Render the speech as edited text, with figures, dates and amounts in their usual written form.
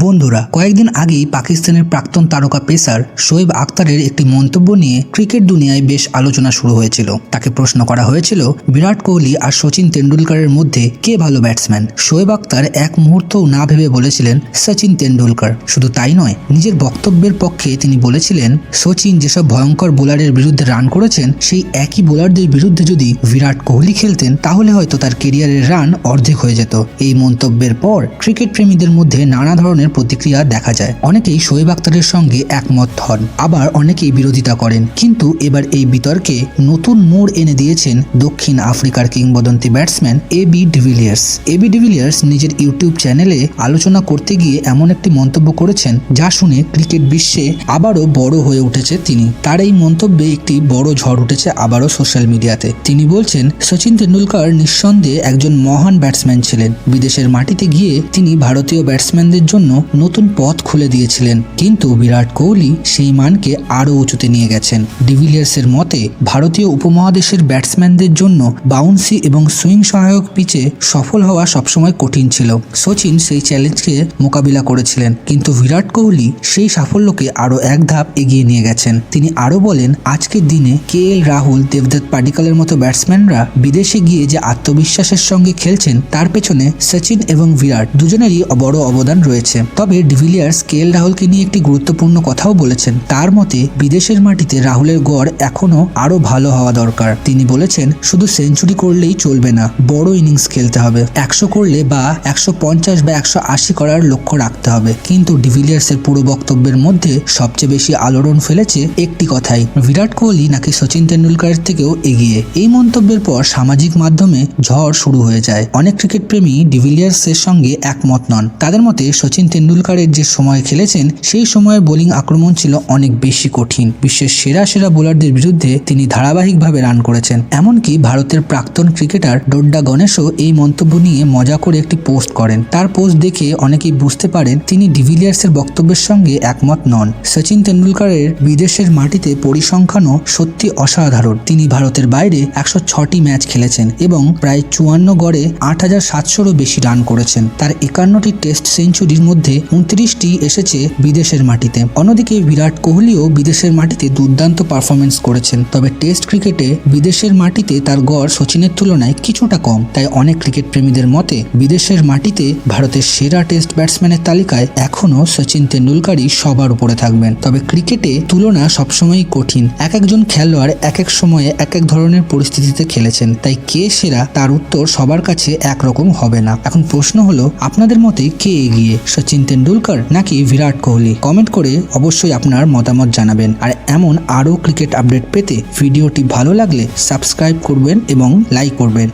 বন্ধুরা, কয়েকদিন আগেই পাকিস্তানের প্রাক্তন তারকা পেসার শোয়েব আখতারের একটি মন্তব্য নিয়ে ক্রিকেট দুনিয়ায় বেশ আলোচনা শুরু হয়েছিল। তাকে প্রশ্ন করা হয়েছিল বিরাট কোহলি আর সচিন তেন্ডুলকরের মধ্যে কে ভালো ব্যাটসম্যান। শোয়েব আখতার এক মুহূর্তও না ভেবে বলেছিলেন সচিন তেন্ডুলকর। শুধু তাই নয়, নিজের বক্তব্যের পক্ষে তিনি বলেছিলেন সচিন যেসব ভয়ঙ্কর বোলারের বিরুদ্ধে রান করেছেন, সেই একই বোলারদের বিরুদ্ধে যদি বিরাট কোহলি খেলতেন তাহলে হয়তো তার কেরিয়ারের রান অর্ধেক হয়ে যেত। এই মন্তব্যের পর ক্রিকেট প্রেমীদের মধ্যে নানা ধরনের প্রতিক্রিয়া দেখা যায়। অনেকেই শোয়েব আখতারের সঙ্গে একমত হন, আবার অনেকেই বিরোধিতা করেন। কিন্তু এবার এই বিতর্কে নতুন মোড় এনে দিয়েছেন দক্ষিণ আফ্রিকার কিংবদন্তি batsman AB de Villiers. AB de Villiers নিজের ইউটিউব চ্যানেলে আলোচনা করতে গিয়ে এমন একটি মন্তব্য করেছেন যা শুনে ক্রিকেট বিশ্বে আবারও বড় হয়ে উঠেছে তিনি। তার এই মন্তব্যে একটি বড় ঝড় উঠেছে আবারও সোশ্যাল মিডিয়াতে। তিনি বলছেন সচিন তেন্ডুলকর নিঃসন্দেহে একজন মহান ব্যাটসম্যান ছিলেন। বিদেশের মাটিতে গিয়ে তিনি ভারতীয় ব্যাটসম্যানদের জন্য নতুন পথ খুলে দিয়েছিলেন, কিন্তু বিরাট কোহলি সেই মানকে আরও উঁচুতে নিয়ে গেছেন। ডিভিলিয়ার্সের মতে ভারতীয় উপমহাদেশের ব্যাটসম্যানদের জন্য বাউন্সি এবং সুইং সহায়ক পিচে সফল হওয়া সবসময় কঠিন ছিল। সচিন সেই চ্যালেঞ্জকে মোকাবিলা করেছিলেন, কিন্তু বিরাট কোহলি সেই সাফল্যকে আরও এক ধাপ এগিয়ে নিয়ে গেছেন। তিনি আরও বলেন, আজকের দিনে KL রাহুল, দেবদত্ত পাডিক্কালের মতো ব্যাটসম্যানরা বিদেশে গিয়ে যে আত্মবিশ্বাসের সঙ্গে খেলছেন তার পেছনে সচিন এবং বিরাট দুজনেরই বড় অবদান রয়েছে। তবে ডিভিলিয়ার্স KL রাহুলকে নিয়ে একটি গুরুত্বপূর্ণ কথাও বলেছেন। তার মতে বিদেশের মাটিতে রাহুলের গড় এখনও আরও ভালো হওয়া দরকার। তিনি বলেছেন শুধু সেঞ্চুরি করলেই চলবে না, বড় ইনিংস খেলতে হবে। 100 করলে বা 150 বা 180 করার লক্ষ্য রাখতে হবে। কিন্তু ডিভিলিয়ার্সের পুরো বক্তব্যের মধ্যে সবচেয়ে বেশি আলোড়ন ফেলেছে একটি কথাই, বিরাট কোহলি নাকি সচিন তেন্ডুলকরের থেকেও এগিয়ে। এই মন্তব্যের পর সামাজিক মাধ্যমে ঝড় শুরু হয়ে যায়। অনেক ক্রিকেট প্রেমী ডিভিলিয়ার্সের সঙ্গে একমত নন। তাদের মতে সচিন তেন্ডুলকরের যে সময় খেলেছেন সেই সময়ের বোলিং আক্রমণ ছিল অনেক বেশি কঠিন। বিশ্বের সেরা সেরা বোলারদের বিরুদ্ধে তিনি ধারাবাহিকভাবে রান করেছেন। এমনকি ভারতের প্রাক্তন ক্রিকেটার ডোড্ডা গণেশও এই মন্তব্য নিয়ে মজা করে একটি পোস্ট করেন। তার পোস্ট দেখে অনেকেই বুঝতে পারেন তিনি ডিভিলিয়ার্সের বক্তব্যের সঙ্গে একমত নন। সচিন তেন্ডুলকরের বিদেশের মাটিতে পরিসংখ্যানও সত্যি অসাধারণ। তিনি ভারতের বাইরে 106টি ম্যাচ খেলেছেন এবং প্রায় 54 গড়ে 8700-রও বেশি রান করেছেন। তার 51টি টেস্ট সেঞ্চুরির মধ্যে 29টি এসেছে বিদেশের মাটিতে। অন্যদিকে বিরাট কোহলিও বিদেশের মাটিতে দুর্দান্ত পারফরমেন্স করেছেন। তবে টেস্ট ক্রিকেটে বিদেশের মাটিতে তার গড় সচিনের তুলনায় কিছুটা কম। তাই অনেক ক্রিকেট প্রেমীদের মতে বিদেশের মাটিতে ভারতের সেরা টেস্ট ব্যাটসম্যানের তালিকায় এখনও সচিন তেন্ডুলকরই সবার উপরে থাকবেন। তবে ক্রিকেটে তুলনা সবসময়ই কঠিন। এক একজন খেলোয়াড় এক এক সময়ে এক এক ধরনের পরিস্থিতিতে খেলেছেন, তাই কে সেরা তার উত্তর সবার কাছে একরকম হবে না। এখন প্রশ্ন হলো আপনাদের মতে কে এগিয়ে, সচিন তেন্ডুলকর নাকি বিরাট কোহলি? কমেন্ট করে অবশ্যই আপনার মতামত জানাবেন। আর এমন আরও ক্রিকেট আপডেট পেতে ভিডিওটি ভালো লাগলে সাবস্ক্রাইব করবেন এবং লাইক করবেন।